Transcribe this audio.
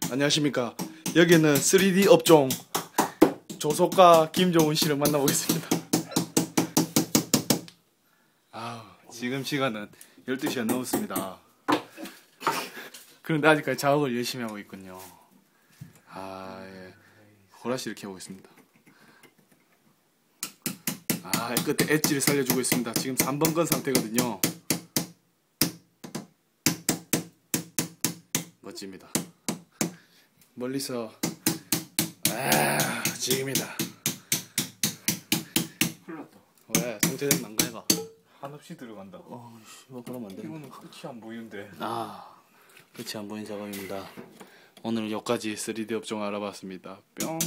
안녕하십니까. 여기는 3D 업종 조속가 김종훈 씨를 만나보겠습니다. 지금 시간은 12시가 넘었습니다. 그런데 아직까지 작업을 열심히 하고 있군요. 예. 호라씨를 켜보겠습니다. 끝에 엣지를 살려주고 있습니다. 지금 3번 건 상태거든요. 멋집니다. 멀리서 지금이다. 큰일 났다. 왜? 통제된 난가해봐. 한없이 들어간다. 그러면 안 돼. 이거는 끝이 안 보이는데. 끝이 안 보이는 작업입니다. 오늘 여기까지 3D 업종 알아봤습니다. 뿅.